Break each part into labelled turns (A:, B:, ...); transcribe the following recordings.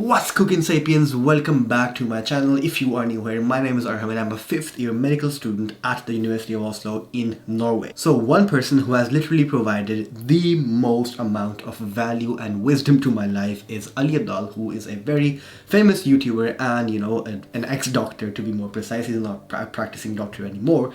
A: What's cooking sapiens? Welcome back to my channel. If you are new here, my name is Arhamedic. I'm a 5th year medical student at the University of Oslo in Norway. So one person who has literally provided the most amount of value and wisdom to my life is Ali Abdaal, who is a very famous YouTuber and an ex-doctor, to be more precise. He's not a practicing doctor anymore.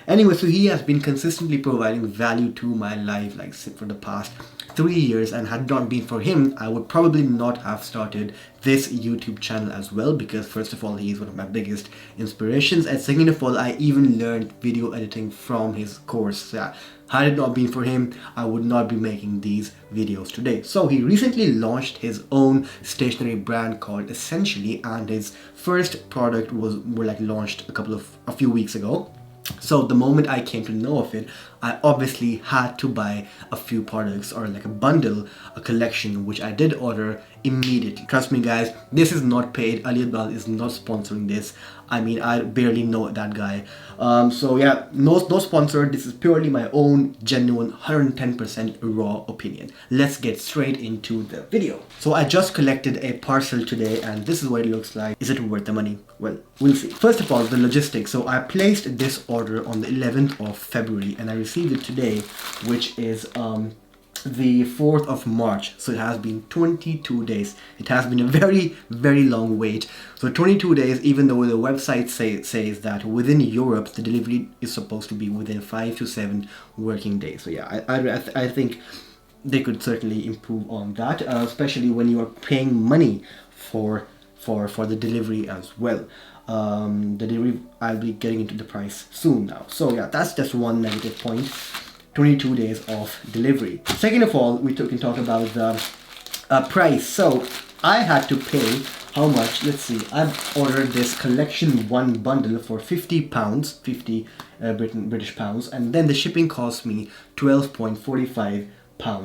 A: Anyway, so he has been consistently providing value to my life like for the past 3 years, and had not been for him, I would probably not have started this YouTube channel as well, because first of all, he is one of my biggest inspirations, and second of all, I even learned video editing from his course. Yeah, had it not been for him, I would not be making these videos today. So he recently launched his own stationery brand called Essentiali, and his first product was launched a few weeks ago. So the moment I came to know of it, I obviously had to buy a few products, or like a bundle, a collection, which I did order immediately. Trust me guys, this is not paid. Ali Abdaal is not sponsoring this. I mean, I barely know that guy. So yeah, no sponsor. This is purely my own genuine 110% raw opinion. Let's get straight into the video. So I just collected a parcel today, and this is what it looks like. Is it worth the money? Well, we'll see. First of all, the logistics. So I placed this order on the 11th of February and I received it today, which is the 4th of March. So it has been 22 days. It has been a very, very long wait. So 22 days, even though the website says that within Europe, the delivery is supposed to be within 5 to 7 working days. So yeah, I think they could certainly improve on that, especially when you are paying money for the delivery as well. The delivery, I'll be getting into the price soon now. So yeah, that's just one negative point. 22 days of delivery. Second of all, we can talk about the price. So I had to pay how much? Let's see. I've ordered this collection 1 bundle for £50, 50 British pounds, and then the shipping cost me £12.45.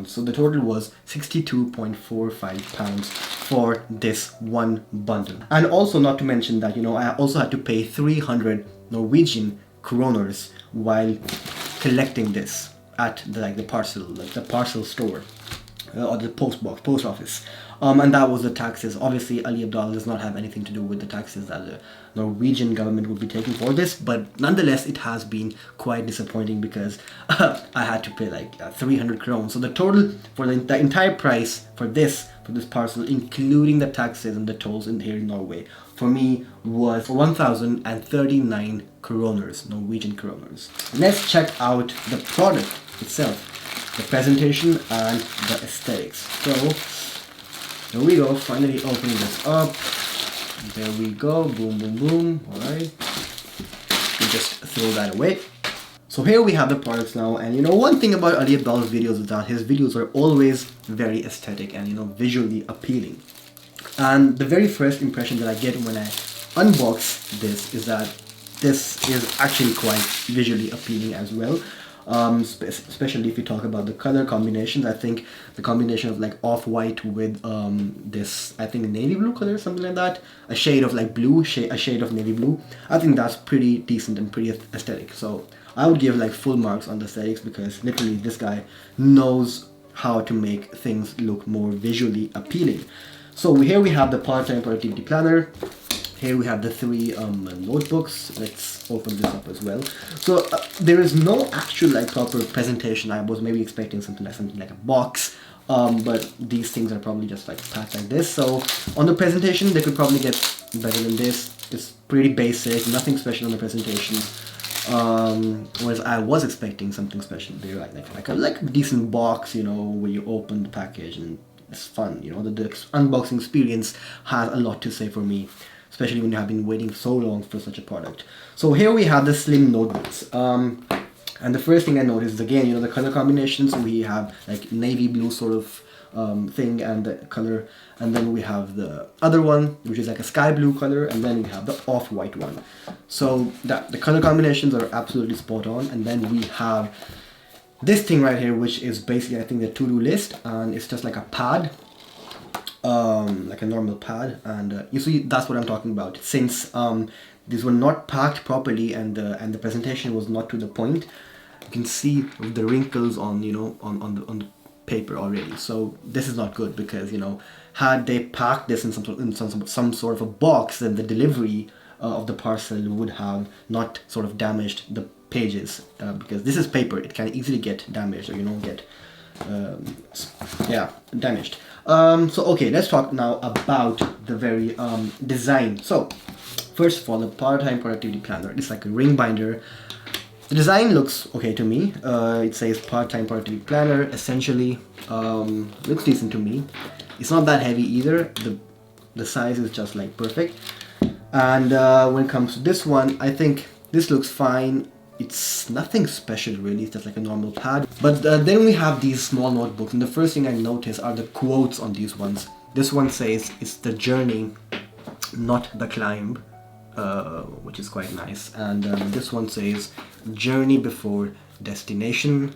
A: So the total was £62.45 for this 1 bundle. And also, not to mention that I also had to pay 300 Norwegian kroners while collecting this at the parcel store, or the post office, and that was the taxes. Obviously, Ali Abdaal does not have anything to do with the taxes that the Norwegian government would be taking for this, but nonetheless, it has been quite disappointing because I had to pay 300 kroner. So the total for the entire price for this parcel, including the taxes and the tolls here in Norway, for me was 1,039 kroners, Norwegian kroners. Let's check out the product itself, the presentation and the aesthetics. So here we go, finally opening this up. There we go, boom, boom, boom. All right, we just throw that away. So here we have the products now, and one thing about Ali Abdaal's videos is that his videos are always very aesthetic and visually appealing. And the very first impression that I get when I unbox this is that this is actually quite visually appealing as well. Especially if you talk about the color combinations. I think the combination of off-white with this, I think, navy blue color, something like that, a shade of blue, a shade of navy blue, I think that's pretty decent and pretty aesthetic. So I would give full marks on the aesthetics, because literally this guy knows how to make things look more visually appealing. So here we have the part-time productivity planner. Here we have the 3 notebooks. Let's open this up as well. So there is no actual proper presentation. I was maybe expecting something like a box, but these things are probably just packed like this. So on the presentation, they could probably get better than this. It's pretty basic, nothing special on the presentation. Whereas I was expecting something special. They're like a decent box, where you open the package and it's fun. The unboxing experience has a lot to say for me, especially when you have been waiting so long for such a product. So here we have the slim notebooks. And the first thing I noticed is, again, the color combinations. We have navy blue sort of thing and the color, and then we have the other one, which is a sky blue color, and then we have the off-white one. So the color combinations are absolutely spot on. And then we have this thing right here, which is basically, I think, the to-do list, and it's just like a pad, like a normal pad. And you see, that's what I'm talking about. Since these were not packed properly and the presentation was not to the point, you can see the wrinkles on on the paper already. So this is not good, because had they packed this in some sort of a box, then the delivery of the parcel would have not sort of damaged the pages, because this is paper, it can easily get damaged, or get damaged. So okay, let's talk now about the very design. So first of all, the part-time productivity planner. It's like a ring binder. The design looks okay to me. It says part-time productivity planner. Essentially, looks decent to me. It's not that heavy either. The size is just like perfect. And when it comes to this one, I think this looks fine. It's nothing special really, it's just like a normal pad. But then we have these small notebooks, and the first thing I notice are the quotes on these ones. This one says it's the journey, not the climb, which is quite nice. And this one says journey before destination.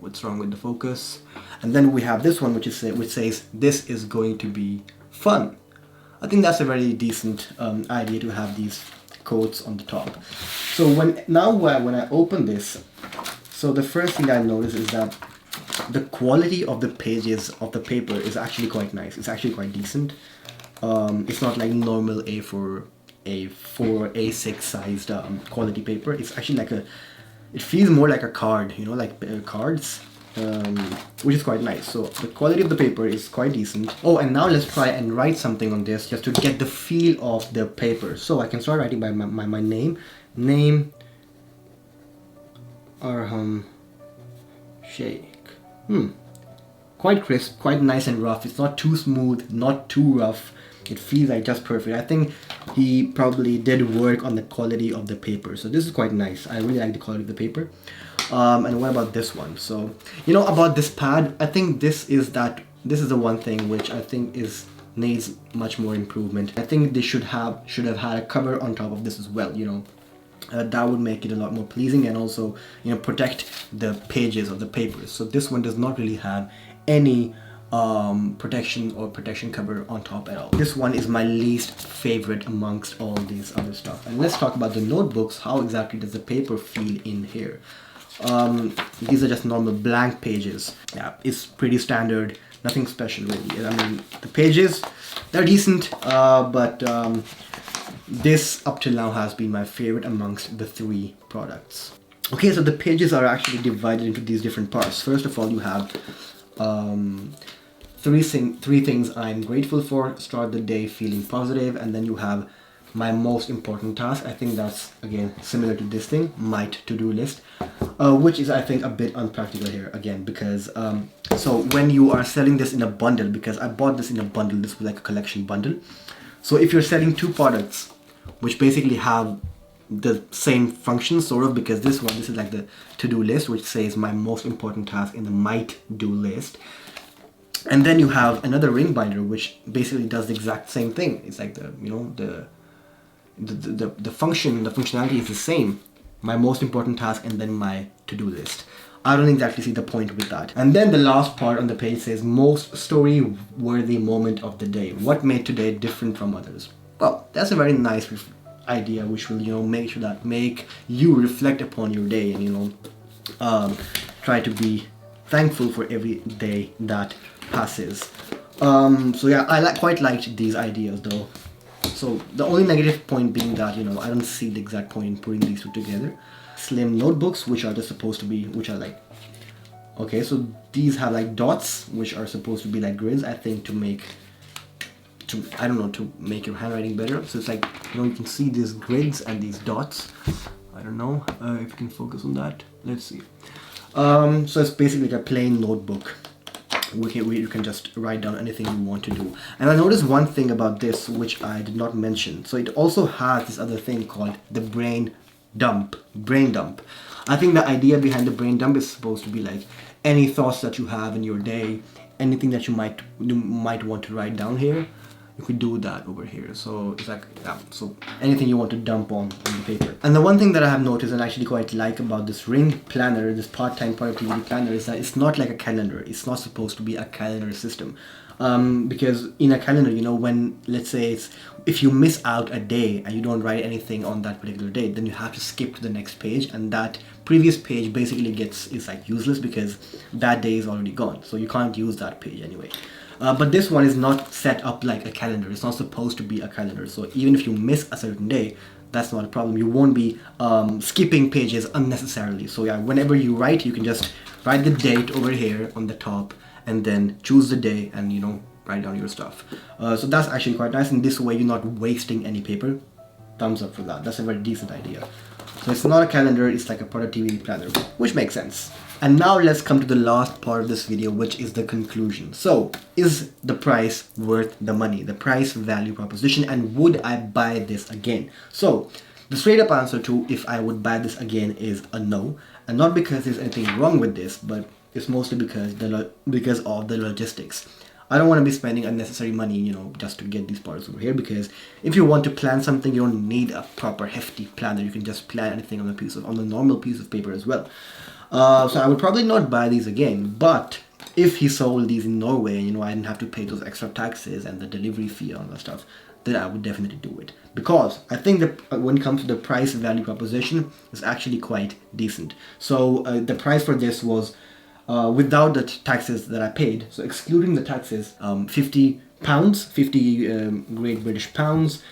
A: What's wrong with the focus? And then we have this one which says this is going to be fun. I think that's a very decent idea to have these quotes on the top. So when I open this, so the first thing I notice is that the quality of the pages of the paper is actually quite nice. It's actually quite decent. It's not like normal A4, A6 sized quality paper. It's actually like it feels more like a card, like cards, which is quite nice. So the quality of the paper is quite decent. Oh, and now let's try and write something on this just to get the feel of the paper. So I can start writing by my name. Arham Sheikh. Quite crisp, quite nice and rough. It's not too smooth, not too rough. It feels like just perfect. I think he probably did work on the quality of the paper. So this is quite nice. I really like the quality of the paper. And what about this one? So, about this pad, I think this is the one thing which I think needs much more improvement. I think they should have had a cover on top of this as well, that would make it a lot more pleasing, and also, protect the pages of the paper. So this one does not really have any protection cover on top at all. This one is my least favorite amongst all these other stuff. And let's talk about the notebooks. How exactly does the paper feel in here? These are just normal blank pages. Yeah, it's pretty standard, nothing special really. I mean, the pages, they're decent, but this up till now has been my favorite amongst the three products. Okay, so the pages are actually divided into these different parts. First of all, you have three things I'm grateful for, start the day feeling positive, and then you have my most important task. I think that's again similar to this thing, my to-do list, which is I think a bit unpractical here again, because so when you are selling this in a bundle, because I bought this in a bundle, this was like a collection bundle. So if you're selling two products which basically have the same function sort of, because this is like the to-do list which says my most important task in the might do list, and then you have another ring binder which basically does the exact same thing. It's like the functionality is the same, my most important task and then my to-do list. I don't exactly see the point with that. And then the last part on the page says most story-worthy moment of the day. What made today different from others? Well, that's a very nice idea which will make you reflect upon your day and try to be thankful for every day that passes. So yeah, I quite liked these ideas though. So the only negative point being that I don't see the exact point in putting these two together. Slim notebooks, which are just supposed to be, which are like, okay, so these have like dots which are supposed to be like grids, I think, to make your handwriting better. So it's like, you can see these grids and these dots. I don't know if you can focus on that. Let's see. So it's basically like a plain notebook where you can just write down anything you want to do. And I noticed one thing about this which I did not mention. So it also has this other thing called the brain dump. I think the idea behind the brain dump is supposed to be like any thoughts that you have in your day, anything that you might want to write down here, you could do that over here. So it's like, yeah, so anything you want to dump on the paper. And the one thing that I have noticed and actually quite like about this ring planner, this part-time productivity planner, is that it's not like a calendar. It's not supposed to be a calendar system. Because in a calendar, when, let's say, if you miss out a day and you don't write anything on that particular day, then you have to skip to the next page, and that previous page basically is like useless because that day is already gone. So you can't use that page anyway. But this one is not set up like a calendar. It's not supposed to be a calendar. So even if you miss a certain day, that's not a problem. You won't be skipping pages unnecessarily. So yeah, whenever you write, you can just write the date over here on the top and then choose the day and, you know, write down your stuff. So that's actually quite nice. In this way, you're not wasting any paper. Thumbs up for that. That's a very decent idea. So it's not a calendar, it's like a productivity planner, which makes sense. And now let's come to the last part of this video, which is the conclusion. So, is the price worth the money? The price value proposition, and would I buy this again? So, the straight up answer to if I would buy this again is a no. And not because there's anything wrong with this, but it's mostly because of the logistics. I don't want to be spending unnecessary money, you know, just to get these parts over here, because if you want to plan something, you don't need a proper hefty planner. You can just plan anything on the normal piece of paper as well. So I would probably not buy these again, but if he sold these in Norway, you know, I didn't have to pay those extra taxes and the delivery fee and all that stuff, then I would definitely do it. Because I think that when it comes to the price value proposition, it's actually quite decent. So the price for this was, without the taxes that I paid, so excluding the taxes, £50, 50 Great British pounds,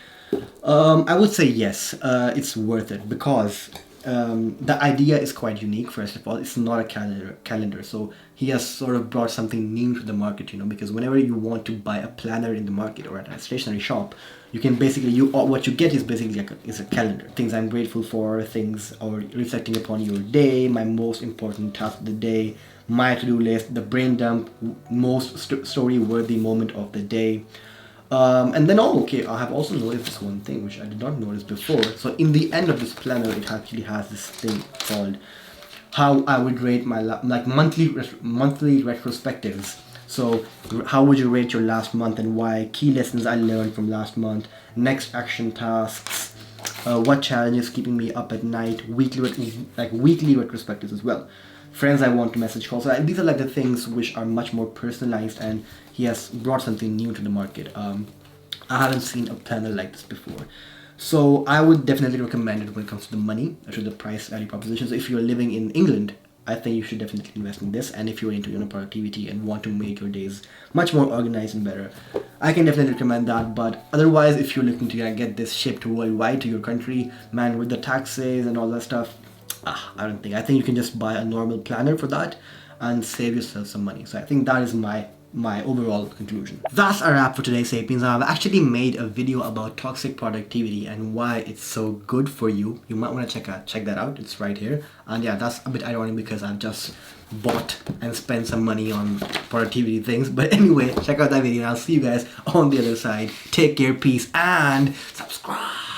A: I would say yes, it's worth it, because the idea is quite unique. First of all, it's not a calendar, so he has sort of brought something new to the market, you know, because whenever you want to buy a planner in the market or at a stationery shop, you can basically, what you get is basically is a calendar. Things I'm grateful for, things or reflecting upon your day, my most important task of the day, my to-do list, the brain dump, most story-worthy moment of the day. And then, I have also noticed this one thing which I did not notice before. So in the end of this planner, it actually has this thing called how I would rate my monthly retrospectives. So how would you rate your last month and why? Key lessons I learned from last month. Next action tasks. What challenges keeping me up at night? Weekly retrospectives as well. Friends I want to message call. So these are like the things which are much more personalized, and he has brought something new to the market. I haven't seen a planner like this before. So I would definitely recommend it when it comes to the money, to the price value proposition. So if you're living in England, I think you should definitely invest in this. And if you're into, you know, productivity and want to make your days much more organized and better, I can definitely recommend that. But otherwise, if you're looking to get this shipped worldwide to your country, man, with the taxes and all that stuff, I don't think. I think you can just buy a normal planner for that and save yourself some money. So I think that is my overall conclusion. That's a wrap for today, Sapiens. I've actually made a video about toxic productivity and why it's so good for you. You might want to check that out. It's right here. And yeah, that's a bit ironic because I've just bought and spent some money on productivity things. But anyway, check out that video and I'll see you guys on the other side. Take care, peace, and subscribe.